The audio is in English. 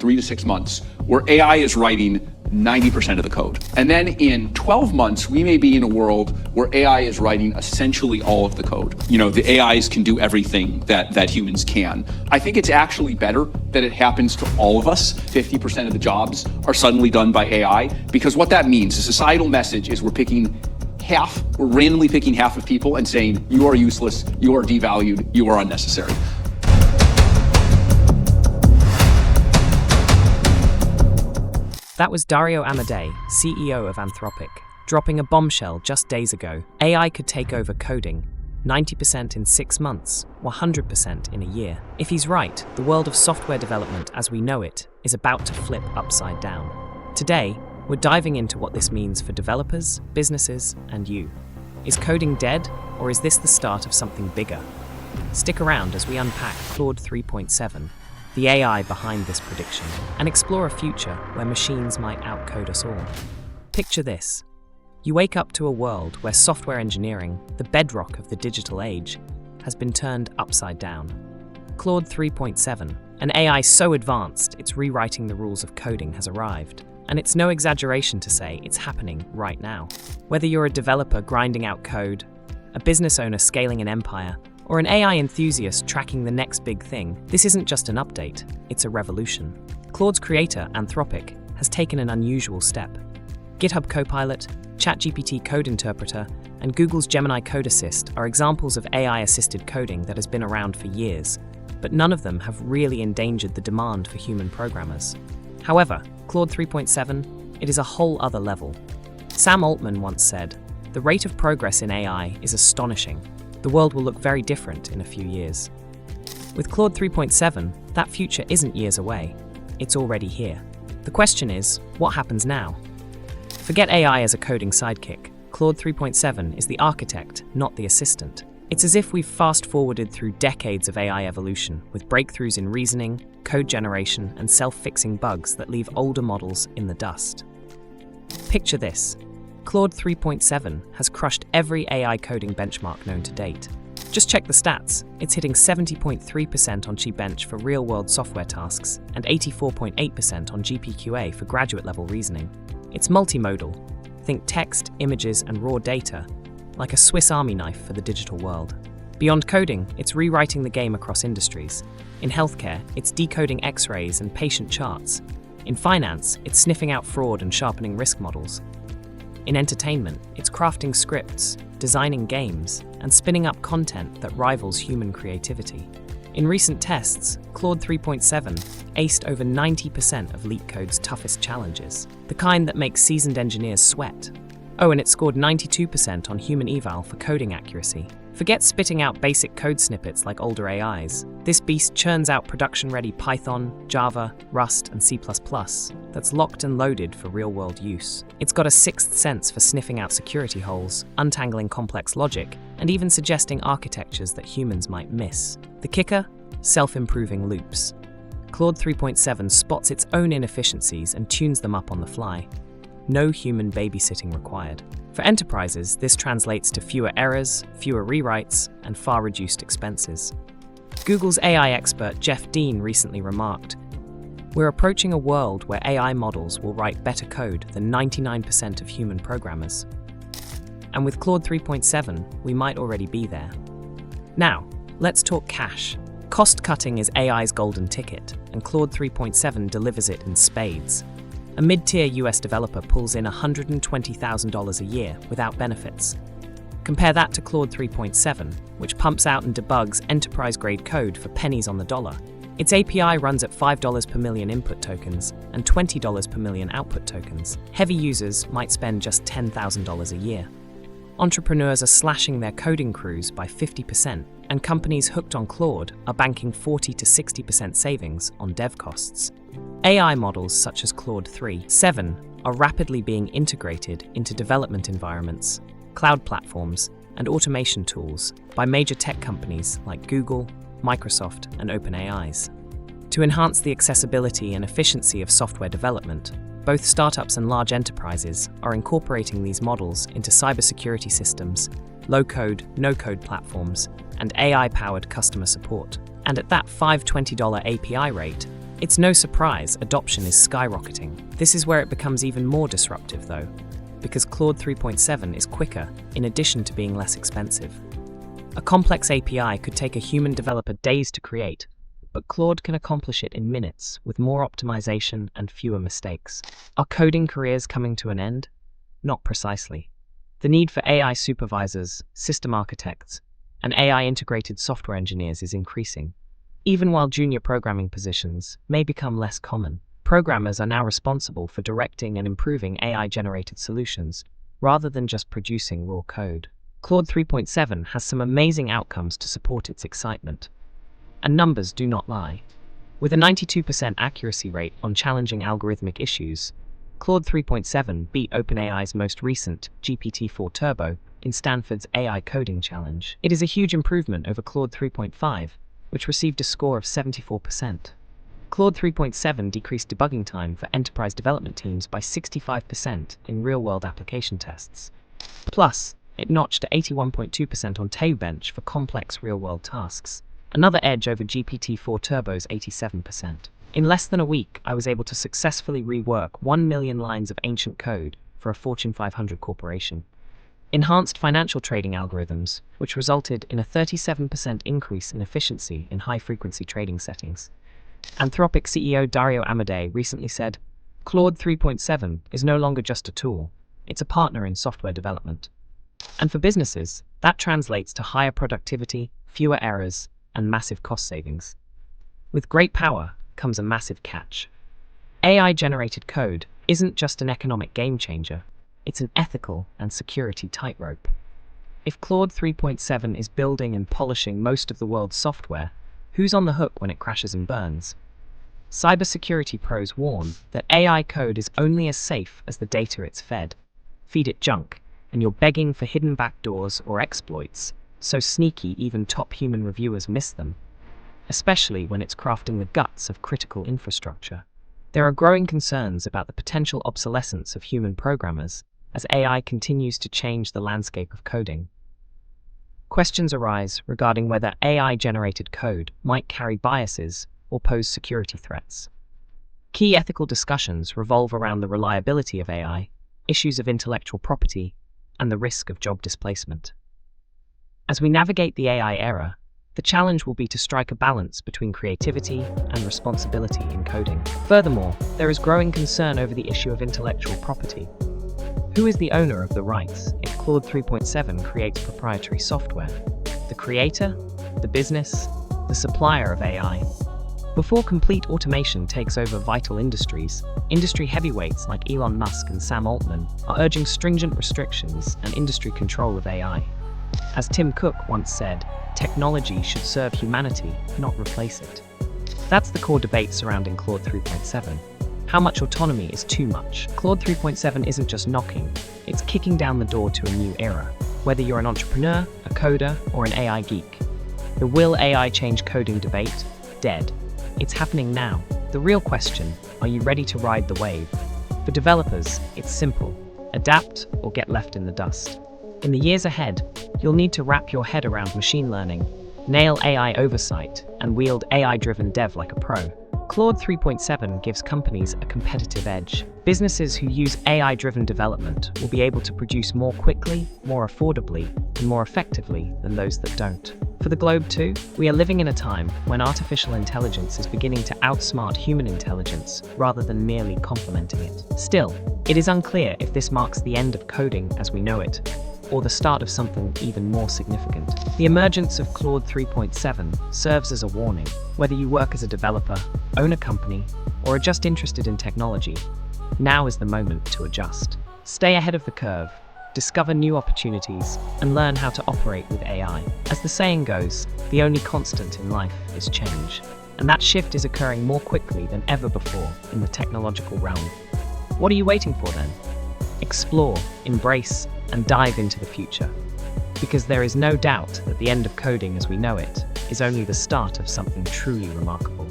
3 to 6 months where AI is writing 90% of the code. And then in 12 months, we may be in a world where AI is writing essentially all of the code. The AIs can do everything that humans can. I think it's actually better that it happens to all of us. 50% of the jobs are suddenly done by AI, because what that means, the societal message is we're randomly picking half of people and saying, you are useless, you are devalued, you are unnecessary. That was Dario Amodei, CEO of Anthropic, dropping a bombshell just days ago. AI could take over coding, 90% in 6 months, 100% in a year. If he's right, the world of software development as we know it is about to flip upside down. Today, we're diving into what this means for developers, businesses, and you. Is coding dead, or is this the start of something bigger? Stick around as we unpack Claude 3.7, the AI behind this prediction, and explore a future where machines might outcode us all. Picture this. You wake up to a world where software engineering, the bedrock of the digital age, has been turned upside down. Claude 3.7, an AI so advanced it's rewriting the rules of coding, has arrived. And it's no exaggeration to say it's happening right now. Whether you're a developer grinding out code, a business owner scaling an empire, or an AI enthusiast tracking the next big thing, this isn't just an update, it's a revolution. Claude's creator, Anthropic, has taken an unusual step. GitHub Copilot, ChatGPT Code Interpreter, and Google's Gemini Code Assist are examples of AI-assisted coding that has been around for years, but none of them have really endangered the demand for human programmers. However, Claude 3.7, it is a whole other level. Sam Altman once said, "The rate of progress in AI is astonishing. The world will look very different in a few years." With Claude 3.7, that future isn't years away. It's already here. The question is, what happens now? Forget AI as a coding sidekick. Claude 3.7 is the architect, not the assistant. It's as if we've fast-forwarded through decades of AI evolution, with breakthroughs in reasoning, code generation, and self-fixing bugs that leave older models in the dust. Picture this. Claude 3.7 has crushed every AI coding benchmark known to date. Just check the stats. It's hitting 70.3% on SWE-Bench for real-world software tasks and 84.8% on GPQA for graduate-level reasoning. It's multimodal. Think text, images, and raw data, like a Swiss Army knife for the digital world. Beyond coding, it's rewriting the game across industries. In healthcare, it's decoding X-rays and patient charts. In finance, it's sniffing out fraud and sharpening risk models. In entertainment, it's crafting scripts, designing games, and spinning up content that rivals human creativity. In recent tests, Claude 3.7 aced over 90% of LeetCode's toughest challenges, the kind that makes seasoned engineers sweat. Oh, and it scored 92% on HumanEval for coding accuracy. Forget spitting out basic code snippets like older AIs. This beast churns out production-ready Python, Java, Rust, and C++ that's locked and loaded for real-world use. It's got a sixth sense for sniffing out security holes, untangling complex logic, and even suggesting architectures that humans might miss. The kicker? Self-improving loops. Claude 3.7 spots its own inefficiencies and tunes them up on the fly. No human babysitting required. For enterprises, this translates to fewer errors, fewer rewrites, and far reduced expenses. Google's AI expert Jeff Dean recently remarked, "We're approaching a world where AI models will write better code than 99% of human programmers." And with Claude 3.7, we might already be there. Now, let's talk cash. Cost-cutting is AI's golden ticket, and Claude 3.7 delivers it in spades. A mid-tier US developer pulls in $120,000 a year without benefits. Compare that to Claude 3.7, which pumps out and debugs enterprise-grade code for pennies on the dollar. Its API runs at $5 per million input tokens and $20 per million output tokens. Heavy users might spend just $10,000 a year. Entrepreneurs are slashing their coding crews by 50%, and companies hooked on Claude are banking 40 to 60% savings on dev costs. AI models such as Claude 3.7 are rapidly being integrated into development environments, cloud platforms, and automation tools by major tech companies like Google, Microsoft, and OpenAI's. To enhance the accessibility and efficiency of software development, both startups and large enterprises are incorporating these models into cybersecurity systems, low-code, no-code platforms, and AI-powered customer support. And at that $520 API rate, It's no surprise adoption is skyrocketing. This is where it becomes even more disruptive, though, because Claude 3.7 is quicker in addition to being less expensive. A complex API could take a human developer days to create, but Claude can accomplish it in minutes with more optimization and fewer mistakes. Are coding careers coming to an end? Not precisely. The need for AI supervisors, system architects, and AI-integrated software engineers is increasing. Even while junior programming positions may become less common, programmers are now responsible for directing and improving AI-generated solutions, rather than just producing raw code. Claude 3.7 has some amazing outcomes to support its excitement. And numbers do not lie. With a 92% accuracy rate on challenging algorithmic issues, Claude 3.7 beat OpenAI's most recent GPT-4 Turbo in Stanford's AI Coding Challenge. It is a huge improvement over Claude 3.5, which received a score of 74%. Claude 3.7 decreased debugging time for enterprise development teams by 65% in real-world application tests. Plus, it notched to 81.2% on SWE-Bench for complex real-world tasks, another edge over GPT-4 Turbo's 87%. In less than a week, I was able to successfully rework 1 million lines of ancient code for a Fortune 500 corporation. Enhanced financial trading algorithms, which resulted in a 37% increase in efficiency in high-frequency trading settings. Anthropic CEO Dario Amodei recently said, "Claude 3.7 is no longer just a tool, it's a partner in software development." And for businesses, that translates to higher productivity, fewer errors, and massive cost savings. With great power comes a massive catch. AI-generated code isn't just an economic game changer, it's an ethical and security tightrope. If Claude 3.7 is building and polishing most of the world's software, who's on the hook when it crashes and burns? Cybersecurity pros warn that AI code is only as safe as the data it's fed. Feed it junk, and you're begging for hidden backdoors or exploits, so sneaky even top human reviewers miss them, especially when it's crafting the guts of critical infrastructure. There are growing concerns about the potential obsolescence of human programmers as AI continues to change the landscape of coding. Questions arise regarding whether AI-generated code might carry biases or pose security threats. Key ethical discussions revolve around the reliability of AI, issues of intellectual property, and the risk of job displacement. As we navigate the AI era, the challenge will be to strike a balance between creativity and responsibility in coding. Furthermore, there is growing concern over the issue of intellectual property. Who is the owner of the rights if Claude 3.7 creates proprietary software? The creator? The business? The supplier of AI? Before complete automation takes over vital industries, industry heavyweights like Elon Musk and Sam Altman are urging stringent restrictions and industry control of AI. As Tim Cook once said, technology should serve humanity, not replace it. That's the core debate surrounding Claude 3.7. How much autonomy is too much? Claude 3.7 isn't just knocking, it's kicking down the door to a new era. Whether you're an entrepreneur, a coder, or an AI geek, the will AI change coding debate? Dead. It's happening now. The real question, are you ready to ride the wave? For developers, it's simple. Adapt or get left in the dust. In the years ahead, you'll need to wrap your head around machine learning, nail AI oversight, and wield AI-driven dev like a pro. Claude 3.7 gives companies a competitive edge. Businesses who use AI-driven development will be able to produce more quickly, more affordably, and more effectively than those that don't. For the globe too, we are living in a time when artificial intelligence is beginning to outsmart human intelligence rather than merely complementing it. Still, it is unclear if this marks the end of coding as we know it, or the start of something even more significant. The emergence of Claude 3.7 serves as a warning. Whether you work as a developer, own a company, or are just interested in technology, now is the moment to adjust. Stay ahead of the curve, discover new opportunities, and learn how to operate with AI. As the saying goes, the only constant in life is change. And that shift is occurring more quickly than ever before in the technological realm. What are you waiting for then? Explore, embrace, and dive into the future. Because there is no doubt that the end of coding as we know it is only the start of something truly remarkable.